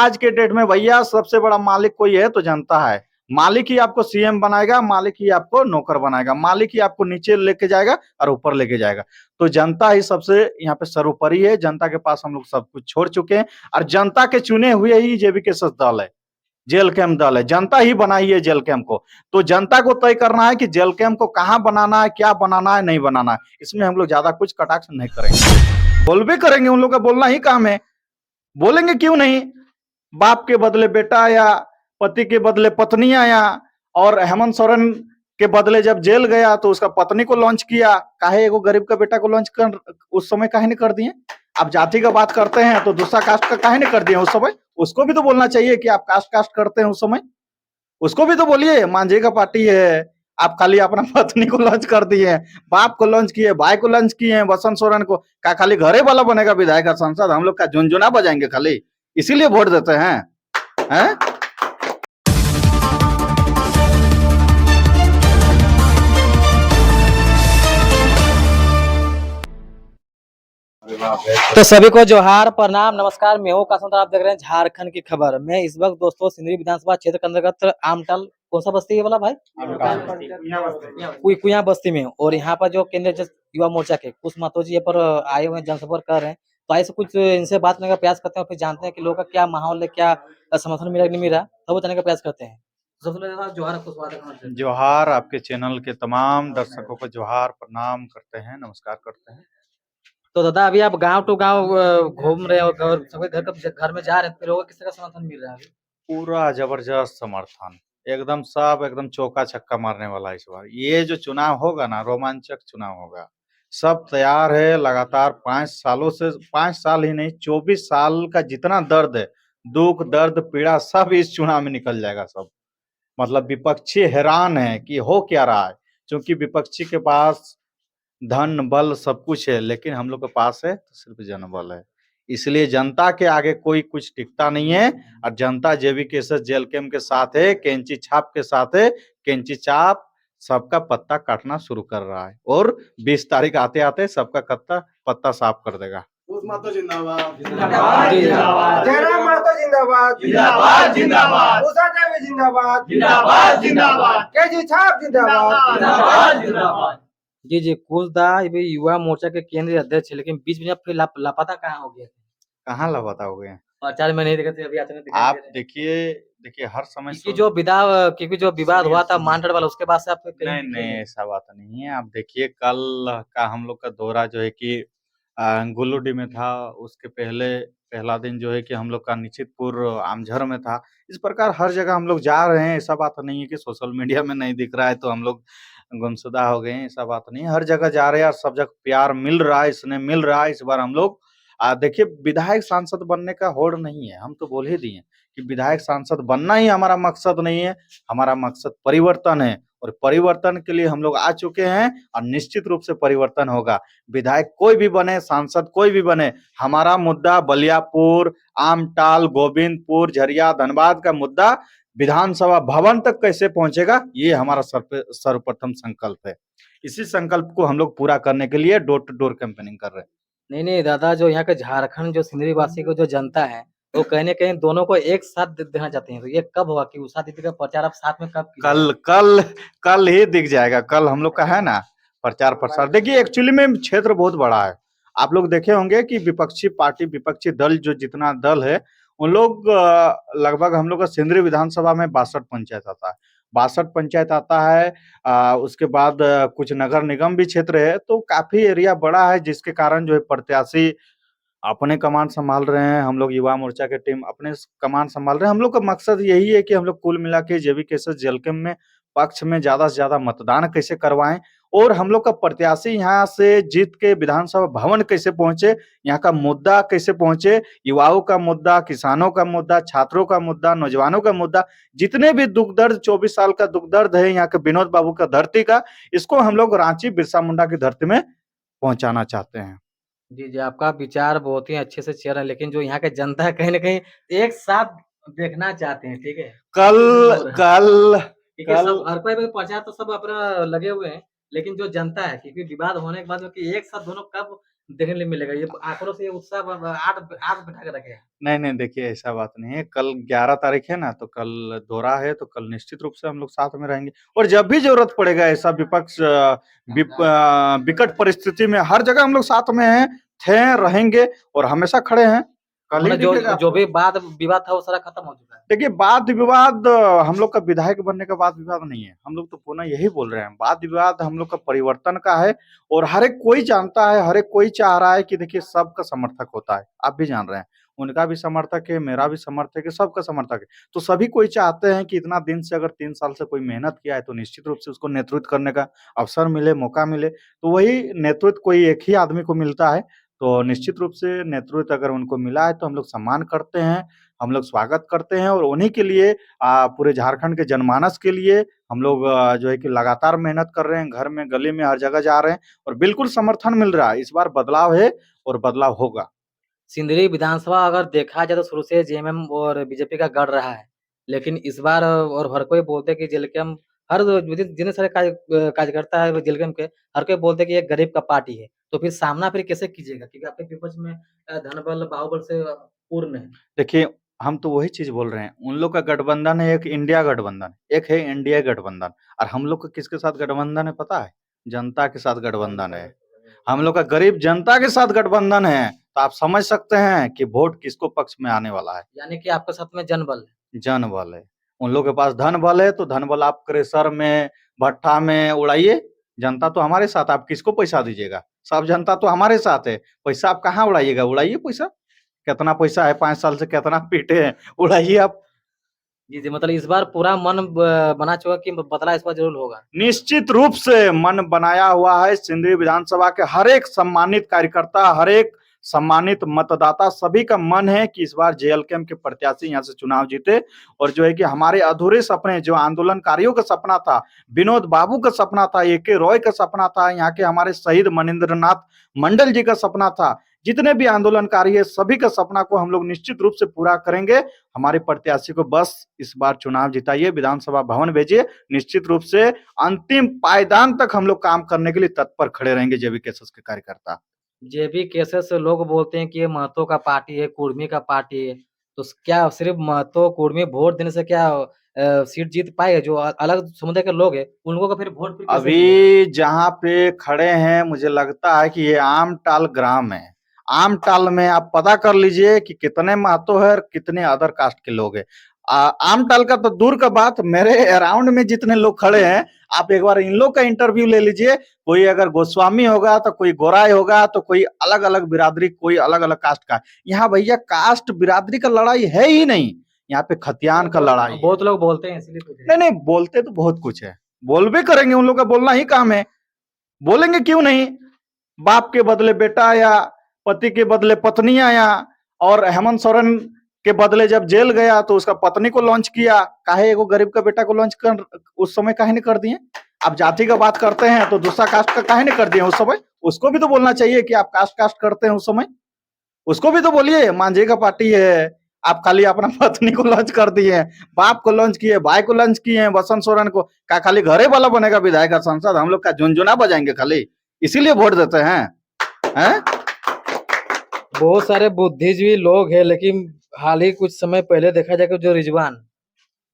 आज के डेट में भैया सबसे बड़ा मालिक कोई है तो जनता है। मालिक ही आपको सीएम बनाएगा, मालिक ही आपको नौकर बनाएगा, मालिक ही आपको नीचे लेके जाएगा और ऊपर लेके जाएगा। तो जनता ही सबसे यहाँ पे सर्वोपरि है। जनता के पास हम लोग सब कुछ छोड़ चुके हैं और जनता के चुने हुए ही जेवीकेएस दल है, जेल कैंप दल है। जनता ही बनाई है जेल कैंप को। तो जनता को तय करना है कि जेल कैंप को कहाँ बनाना है, क्या बनाना है, नहीं बनाना है। इसमें हम लोग ज्यादा कुछ कटाक्ष नहीं करेंगे। बोल भी करेंगे, उन लोग का बोलना ही काम है। बोलेंगे क्यों नहीं। बाप के बदले बेटा या पति के बदले पत्नी आया, और हेमंत सोरेन के बदले जब जेल गया तो उसका पत्नी को लॉन्च किया। काहे एगो गरीब का बेटा को लॉन्च कर उस समय काहे नहीं कर दिए। आप जाति का बात करते हैं तो दूसरा कास्ट का काहे नहीं कर दिए उस समय। उसको भी तो बोलना चाहिए कि आप कास्ट करते हैं उस समय। उसको भी तो बोलिए, मांझी का पार्टी है, आप खाली अपना पत्नी को लॉन्च कर दिए, बाप को लॉन्च किए, भाई को लॉन्च किए, बसंत सोरेन को। का खाली घरे वाला बनेगा विधायक और सांसद। हम लोग का झुनझुना बजाएंगे खाली, इसीलिए वोट देते हैं, हैं? तो सभी को जोहार, प्रणाम, नमस्कार। मैं हूं कासम, आप देख रहे हैं झारखंड की खबर। मैं इस वक्त दोस्तों सिंदरी विधानसभा क्षेत्र के अंतर्गत आमटल, कौन सा बस्ती है वाला भाई, कुइया बस्ती में। और यहाँ पर जो केंद्रीय युवा मोर्चा के कुछ महतो जी पर आए हुए जनसंपर्क कर रहे हैं। तो आइए कुछ इनसे बात करने का प्रयास करते हैं, फिर जानते हैं कि लोगों का क्या माहौल है, क्या समर्थन मिला नहीं मिला, सब वो जानने का प्रयास करते हैं। सबसे पहले जोहार, आपको स्वागत है। जोहार, आपके चैनल के तमाम दर्शकों को जोहार, प्रणाम करते हैं, नमस्कार करते हैं। तो दादा अभी आप गांव टू गांव घूम रहे हो और सबके घर में जा रहे हैं, तो लोगों को किस तरह का समर्थन मिल रहा है? पूरा जबरदस्त समर्थन, एकदम सब एकदम चौका छक्का मारने वाला है इस बार। ये जो चुनाव होगा ना, रोमांचक चुनाव होगा। सब तैयार है। लगातार 5 सालों से, 5 साल ही नहीं 24 साल का जितना दर्द है, दुख दर्द पीड़ा सब इस चुनाव में निकल जाएगा सब। मतलब विपक्षी हैरान है कि हो क्या रहा है, क्योंकि विपक्षी के पास धन बल सब कुछ है, लेकिन हम लोग के पास है तो सिर्फ जनबल है। इसलिए जनता के आगे कोई कुछ टिकता नहीं है। और जनता जेवीकेएस जेल कैंप के साथ है, कैंची छाप के साथ है। कैंची छाप सबका पत्ता काटना शुरू कर रहा है और 20 तारीख आते आते सबका पत्ता साफ कर देगा। जिंदाबाद जिंदाबाद जिंदाबाद, जयराम महतो जिंदाबाद जिंदाबाद जिंदाबाद, उषा देवी जिंदाबाद जिंदाबाद जिंदाबाद, कैंची छाप जिंदाबाद जिंदाबाद जिंदाबाद। जी कुलदा युवा मोर्चा के केंद्रीय अध्यक्ष है, लेकिन बीच में अब फिर लापता कहाँ हो गया? कहाँ लापता हो गए? प्रचार में नहीं दिखते, अभी अचानक आप देखिए हर समय क्योंकि जो विवाद हुआ था मानगढ़ वाला, उसके बाद से आप नहीं ऐसा बात नहीं है। आप देखिए कल का हम लोग का दौरा जो है कि गुल्लूडी में था। उसके पहला दिन जो है कि हम लोग का निश्चितपुर आमझर में था। इस प्रकार हर जगह हम लोग जा रहे हैं। ऐसा बात नहीं है कि सोशल मीडिया में नहीं दिख रहा है तो हम लोग गुमशुदा हो गए हैं, ऐसा बात नहीं है। हर जगह जा रहे हैं और सब जगह प्यार मिल रहा है, स्नेह मिल रहा है। इस बार हम लोग देखिए विधायक सांसद बनने का होड़ नहीं है। हम तो बोल ही दिए कि विधायक सांसद बनना ही हमारा मकसद नहीं है। हमारा मकसद परिवर्तन है और परिवर्तन के लिए हम लोग आ चुके हैं और निश्चित रूप से परिवर्तन होगा। विधायक कोई भी बने, सांसद कोई भी बने, हमारा मुद्दा बलियापुर, आमटाल, गोविंदपुर, झरिया, धनबाद का मुद्दा विधानसभा भवन तक कैसे पहुंचेगा, ये हमारा सर्वप्रथम संकल्प है। इसी संकल्प को हम लोग पूरा करने के लिए डोर टू डोर कैंपेनिंग कर रहे हैं। नहीं दादा, जो यहाँ के झारखंड जो सिंदरी वासी को जो जनता है, वो कहीं न कहीं दोनों को एक साथ देना चाहते हैं। तो ये कब होगा कि उषा दीदी का प्रचार आप साथ में कब? कल ही दिख जाएगा। कल हम लोग का है ना प्रचार प्रसार। देखिए एक्चुअली में क्षेत्र बहुत बड़ा है। आप लोग देखे होंगे कि विपक्षी पार्टी, विपक्षी दल जो जितना दल है, उन लोग लगभग हम लोग का सिंदरी विधानसभा में 62 पंचायत आता है। 62 पंचायत आता है। उसके बाद कुछ नगर निगम भी क्षेत्र है, तो काफी एरिया बड़ा है, जिसके कारण जो है प्रत्याशी अपने कमान संभाल रहे हैं। हम लोग युवा मोर्चा के टीम अपने कमान संभाल रहे हैं। हम लोग का मकसद यही है कि हम लोग कुल मिला के जेवीकेएस जेल कैंप में पक्ष में ज्यादा से ज्यादा मतदान कैसे करवाएं और हम लोग का प्रत्याशी यहाँ से जीत के विधानसभा भवन कैसे पहुंचे, यहाँ का मुद्दा कैसे पहुंचे, युवाओं का मुद्दा, किसानों का मुद्दा, छात्रों का मुद्दा, नौजवानों का मुद्दा, जितने भी दुख दर्द 24 साल का दुख दर्द है यहाँ के विनोद बाबू का धरती का, इसको हम लोग रांची बिरसा मुंडा की धरती में पहुंचाना चाहते हैं। जी, आपका विचार बहुत ही अच्छे से चल रहा है, लेकिन जो यहाँ के जनता है कहीं न कहीं एक साथ देखना चाहते हैं, ठीक है? कल सब हर कोई प्रचार तो सब अपना लगे हुए हैं, लेकिन जो जनता है, क्योंकि विवाद होने के बाद में कि एक साथ दोनों कब देखने के लिए मिलेगा। ये आंकड़ों से ये उत्साह आग आग बिठा के रखे हैं। नहीं, देखिए ऐसा बात नहीं है। कल 11 तारीख है ना, तो कल दौरा है, तो कल निश्चित रूप से हम लोग साथ में रहेंगे और जब भी ज़रूरत पड़ेगा ऐसा विकट परिस्थिति में हर जगह हम लोग साथ में हैं, थे, रहेंगे और हमेशा खड़े हैं। कल ही मतलब जो दिखेगा जो आपको। भी वाद विवाद था वो सारा खत्म हो चुका है। देखिए वाद-विवाद हम लोग का विधायक बनने का वाद-विवाद नहीं है। हम लोग तो पुनः यही बोल रहे हैं, वाद-विवाद हम लोग का परिवर्तन का है और हर एक कोई जानता है, हर एक कोई चाह रहा है कि देखिए सबका समर्थक होता है। आप भी जान रहे हैं, उनका भी समर्थक है, मेरा भी समर्थक है, सबका समर्थक है। तो सभी कोई चाहते हैं कि इतना दिन से अगर 3 साल से कोई मेहनत किया है तो निश्चित रूप से उसको नेतृत्व करने का अवसर मिले, मौका मिले। तो वही नेतृत्व कोई एक ही आदमी को मिलता है, तो निश्चित रूप से नेतृत्व अगर उनको मिला है तो हम लोग सम्मान करते हैं, हम लोग स्वागत करते हैं और उन्हीं के लिए पूरे झारखंड के जनमानस के लिए हम लोग जो है कि लगातार मेहनत कर रहे हैं, घर में, गली में, हर जगह जा रहे हैं और बिल्कुल समर्थन मिल रहा है। इस बार बदलाव है और बदलाव होगा। सिंदरी विधानसभा अगर देखा जाए तो शुरू से जेएमएम और बीजेपी का गढ़ रहा है। लेकिन इस बार और हर कोई बोलते हैं कि जेलकम हर जितने सारे कार्यकर्ता है वो जेलकम के हर कोई बोलते हैं कि ये गरीब का पार्टी है। तो फिर सामना फिर कैसे कीजिएगा? क्योंकि आपके विपक्ष में धनबल, बाहुबल से पूर्ण है। देखिए, हम तो वही चीज़ बोल रहे हैं, उन लोग का गठबंधन है एक इंडिया गठबंधन, एक है इंडिया गठबंधन और हम लोग का किसके साथ गठबंधन है पता है? जनता के साथ गठबंधन है। हम लोग का गरीब जनता के साथ गठबंधन है, तो आप समझ सकते हैं कि वोट किसको पक्ष में आने वाला है। यानी कि आपके साथ में जनबल है। जनबल है। उन लोग के पास धन बल है, तो धन बल आप क्रेशर में, भट्ठा में उड़ाइए, जनता तो हमारे साथ, आप किसको पैसा दीजिएगा? सब जनता तो हमारे साथ है, पैसा आप कहाँ उड़ाइएगा? उड़ाइए पैसा, कितना पैसा है 5 साल से कितना पीटे हैं, उड़ाइए आप। जी, मतलब इस बार पूरा मन बना चुका कि बदलाव इस बार ज़रूर होगा। निश्चित रूप से मन बनाया हुआ है सिंदरी विधानसभा के हर एक सम्मानित कार्यकर्ता, हर एक सम्मानित मतदाता, सभी का मन है कि इस बार जेएलकेएम के प्रत्याशी यहाँ से चुनाव जीते और जो है कि हमारे अधूरे सपने, जो आंदोलनकारियों का सपना था, विनोद बाबू का सपना था, एके रॉय का सपना था, यहाँ के हमारे शहीद मनिंद्रनाथ मंडल जी का सपना था, जितने भी आंदोलनकारी है सभी का सपना को हम लोग निश्चित रूप से पूरा करेंगे। हमारे प्रत्याशी को बस इस बार चुनाव जिताइए, विधानसभा भवन भेजिए, निश्चित रूप से अंतिम पायदान तक हम लोग काम करने के लिए तत्पर खड़े रहेंगे जेबी केसेस के कार्यकर्ता। जेबी केसेस लोग बोलते हैं कि ये महतो का पार्टी है, कुर्मी का पार्टी है। तो क्या सिर्फ महतो, कुर्मी वोट देने से क्या सीट जीत पाएगा? जो अलग समुदाय के लोग हैं, उनको का फिर वोट फिर कैसे मिलेगा? अभी जहाँ पे खड़े हैं मुझे लगता है कि ये आमटाल ग्राम है। आमटाल में आप पता कर लीजिए कि कितने महतो है और कितने अदर कास्ट के लोग हैं। आमटाल का तो दूर का बात, मेरे अराउंड में जितने लोग खड़े हैं, आप एक बार इन लोग का इंटरव्यू ले लीजिए। कोई अगर गोस्वामी होगा तो कोई गोराई होगा तो कोई अलग-अलग बिरादरी, कोई अलग-अलग कास्ट का। यहाँ भैया कास्ट बिरादरी का लड़ाई है ही नहीं, यहाँ पे खतियान का लड़ाई है। बहुत लोग बोलते हैं इसलिए पूछ रहे हैं। नहीं, बोलते तो बहुत कुछ है, बोल भी करेंगे, उन लोग का बोलना ही काम है, बोलेंगे क्यों नहीं? बाप के बदले बेटा या पति के बदले पत्नी आया और हेमंत सोरेन के बदले जब जेल गया तो उसका पत्नी को लॉन्च किया, काहे एगो गरीब का बेटा को लॉन्च कर उस समय काहे नहीं कर दिए? आप जाति का बात करते हैं तो दूसरा कास्ट का काहे नहीं कर दिए उस समय? उसको भी तो बोलना चाहिए कि आप कास्ट करते हैं उस समय, उसको भी तो बोलिए। मांझी का पार्टी है, आप खाली अपना पत्नी को लॉन्च कर दिए, बाप को लॉन्च किए, भाई को लॉन्च किए, बसंत सोरेन को। क्या खाली घरे वाला बनेगा विधायक का सांसद? हम लोग का झुनझुना बजाएंगे खाली, इसीलिए वोट देते हैं? हैं? बहुत सारे बुद्धिजीवी लोग हैं, लेकिन हाल ही कुछ समय पहले देखा जाए कि जो रिजवान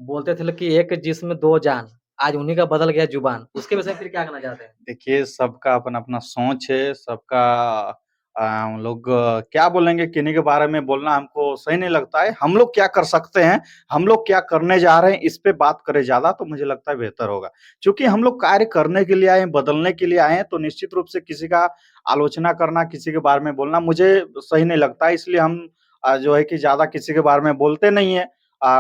बोलते थे कि एक जिस्म दो जान, आज उन्हीं का बदल गया जुबान। उसके विषय में फिर क्या कहना चाहते हैं? देखिए सबका अपना-अपना सोच है, सबका हम लोग क्या बोलेंगे, किन्हीं के बारे में बोलना हमको सही नहीं लगता है। हम लोग क्या कर सकते हैं, हम लोग क्या करने जा रहे हैं, इस पे बात करें ज़्यादा तो मुझे लगता है बेहतर होगा। चूँकि हम लोग कार्य करने के लिए आए हैं, बदलने के लिए आए हैं, तो निश्चित रूप से किसी का आलोचना करना, किसी के बारे में बोलना मुझे सही नहीं लगता है। इसलिए हम जो है कि ज़्यादा किसी के बारे में बोलते नहीं हैं।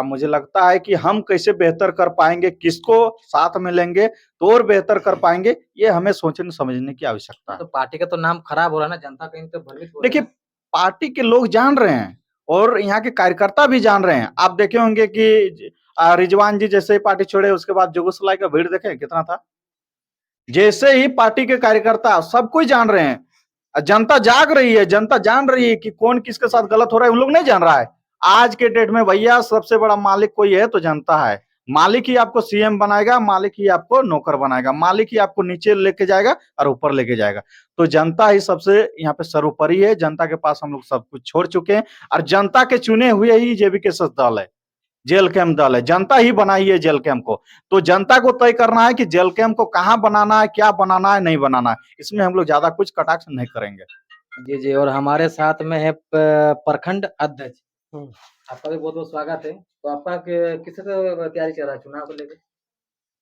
मुझे लगता है कि हम कैसे बेहतर कर पाएँगे, किसको साथ में लेंगे तो और बेहतर कर पाएँगे, ये हमें सोचने-समझने की आवश्यकता है। तो पार्टी का तो नाम खराब हो रहा है ना, जनता कहीं तो भ्रमित हो रही देखिए, है। पार्टी के लोग जान रहे हैं और यहाँ के कार्यकर्ता भी जान रहे हैं। आप देखे होंगे कि रिजवान जी जैसे ही पार्टी छोड़े उसके बाद जुगुसलाई का भीड़ देखे कितना था? जैसे ही पार्टी के कार्यकर्ता सब कोई जान रहे हैं। जनता जाग रही है, जनता जान रही है कि कौन किसके साथ गलत हो रहा है, उन लोग नहीं जान रहा है। आज के डेट में भैया सबसे बड़ा मालिक कोई है तो जनता है। मालिक ही आपको सीएम बनाएगा, मालिक ही आपको नौकर बनाएगा, मालिक ही आपको नीचे लेके जाएगा और ऊपर लेके जाएगा। तो जनता ही सबसे यहाँ पे सर्वोपरि है, जनता के पास हम लोग सब कुछ छोड़ चुके हैं और जनता के चुने हुए ही जेवीकेएस दल है, जेल कैंप दल है, जनता ही बनाई है जेल कैंप को। तो जनता को तय करना है कि जेल कैंप को कहाँ बनाना है, क्या बनाना है, नहीं बनाना है। इसमें हम लोग ज्यादा कुछ कटाक्ष नहीं करेंगे। जी, जी। और हमारे साथ में है प्रखंड अध्यक्ष। आपका भी बहुत-बहुत स्वागत है। तो आपका किस तरह तैयारी चल रहा है चुनाव को लेके?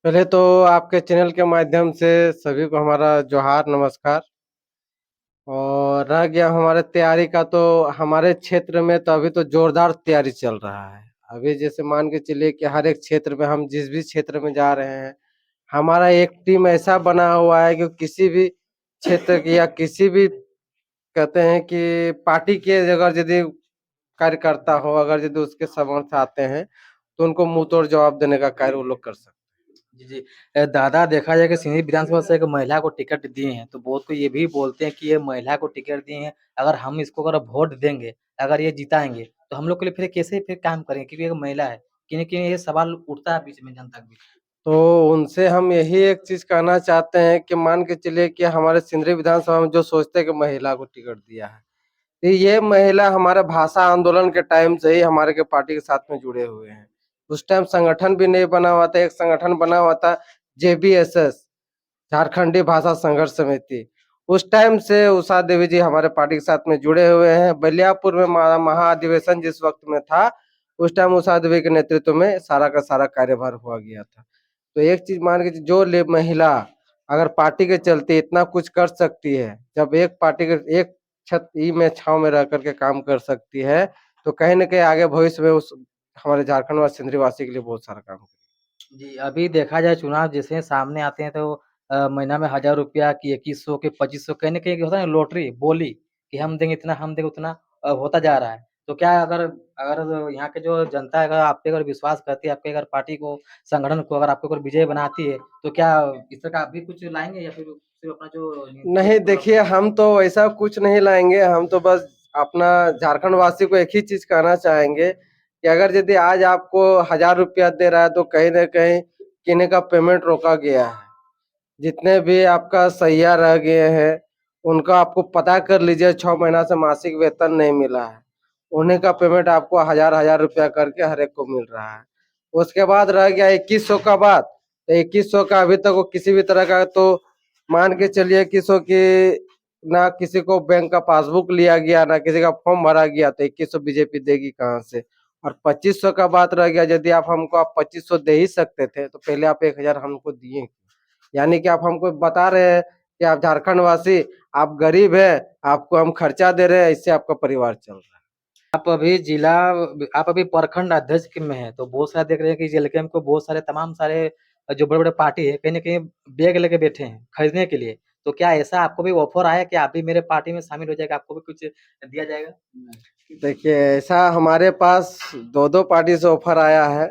पहले तो आपके चैनल के माध्यम से सभी को हमारा जोहार, नमस्कार। और रह गया हमारे तैयारी का, तो हमारे क्षेत्र में तो अभी तो जोरदार तैयारी चल रहा है। अभी जैसे मान के चलिए कि हर एक क्षेत्र में हम जिस भी क्षेत्र में जा रहे हैं, हमारा एक टीम ऐसा बना हुआ है कि किसी भी क्षेत्र की या किसी भी कहते हैं कि पार्टी के अगर यदि कार्यकर्ता हो, अगर यदि उसके समर्थ आते हैं, तो उनको मुँह तोड़ जवाब देने का कार्य वो लोग कर सकते हैं। जी, जी। दादा देखा जाए कि सिंधी विधानसभा से एक महिला को टिकट दिए हैं, तो बहुत को ये भी बोलते हैं कि ये महिला को टिकट दिए हैं, अगर हम इसको अगर वोट देंगे, अगर ये जिताएँगे, तो हम लोग के लिए फिर कैसे फिर काम करेंगे? क्योंकि एक महिला है। कहीं न कहीं ये सवाल उठता है बीच में जनता के बीच। तो उनसे हम यही एक चीज़ कहना चाहते हैं कि मान के चलिए कि हमारे सिंदरी विधानसभा में जो सोचते हैं कि महिला को टिकट दिया है, तो ये महिला हमारे भाषा आंदोलन के टाइम से ही हमारे के पार्टी के साथ में जुड़े हुए हैं। उस टाइम संगठन भी नहीं बना हुआ था, एक संगठन बना हुआ था जेबीएसएस, झारखंडी भाषा संघर्ष समिति। उस टाइम से उषा देवी जी हमारे पार्टी के साथ में जुड़े हुए हैं। बलियापुर में महाअधिवेशन जिस वक्त में था, उस टाइम उषा देवी के नेतृत्व में सारा का सारा कार्यभार हुआ गया था। तो एक चीज मान के जो महिला अगर पार्टी के चलते इतना कुछ कर सकती है, जब एक पार्टी के एक छत में छाव में रह करके काम कर सकती है, तो कहीं न कहीं आगे भविष्य में उस हमारे झारखंड व सिंधरी वासी के लिए बहुत सारा काम करेगी। जी, अभी देखा जाए चुनाव जैसे सामने आते हैं तो महीना में ₹1000 की 2100 के 2500 कहीं न कहीं होता है ना लॉटरी, बोली कि हम देंगे इतना, हम देंगे उतना होता जा रहा है। तो क्या अगर अगर यहाँ के जो जनता है अगर आप पे अगर विश्वास करती है, आपके अगर पार्टी को, संगठन को अगर आपको अगर विजयी बनाती है, तो क्या इस तरह का आप भी कुछ लाएँगे या फिर सिर्फ़ अपना जो नहीं, देखिए हम तो ऐसा कुछ नहीं लाएँगे, हम तो बस अपना झारखंड वासी को एक ही चीज़ कहना चाहेंगे कि अगर यदि आज आपको ₹1000 दे रहा है, तो कहीं न कहीं किन्हीं का पेमेंट रोका गया है। जितने भी आपका सैया रह गए हैं, उनका आपको पता कर लीजिए 6 महीना से मासिक वेतन नहीं मिला है। उन्हीं का पेमेंट आपको हज़ार-हज़ार रुपया करके हर एक को मिल रहा है। उसके बाद रह गया 2100 का बात, तो 2100 का अभी तक वो किसी भी तरह का तो मान के चलिए 2100 की ना किसी को बैंक का पासबुक लिया गया, ना किसी का फॉर्म भरा गया, तो 2100 बीजेपी देगी कहाँ से? और 2500 का बात रह गया, यदि आप 2500 दे ही सकते थे, तो पहले आप 1000 हमको दिए। यानी कि आप हमको बता रहे हैं कि आप झारखंड वासी, आप गरीब हैं, आपको हम खर्चा दे रहे हैं, इससे आपका परिवार चल रहा है। आप अभी जिला आप अभी प्रखंड अध्यक्ष के में हैं, तो बहुत सारे देख रहे हैं कि जेल कैंप को बहुत सारे तमाम सारे जो बड़े-बड़े पार्टी है, कहीं न कहीं बैग लेके बैठे हैं, खरीदने के लिए। तो क्या ऐसा आपको भी ऑफ़र आया कि आप भी मेरे पार्टी में शामिल हो जाएगा, आपको भी कुछ दिया जाएगा? देखिए, ऐसा हमारे पास 2-2 पार्टी से ऑफ़र आया है,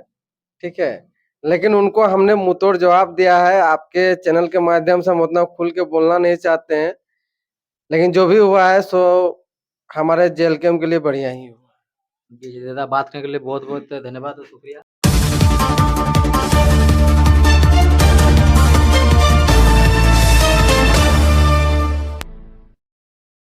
ठीक है? लेकिन उनको हमने मुँहतोड़ जवाब दिया है। आपके चैनल के माध्यम से हम उतना खुल के बोलना नहीं चाहते हैं, लेकिन जो भी हुआ है सो हमारे जेल कैंप के लिए बढ़िया ही हुआ। जी, जी, दादा बात करने के लिए बहुत-बहुत धन्यवाद और शुक्रिया।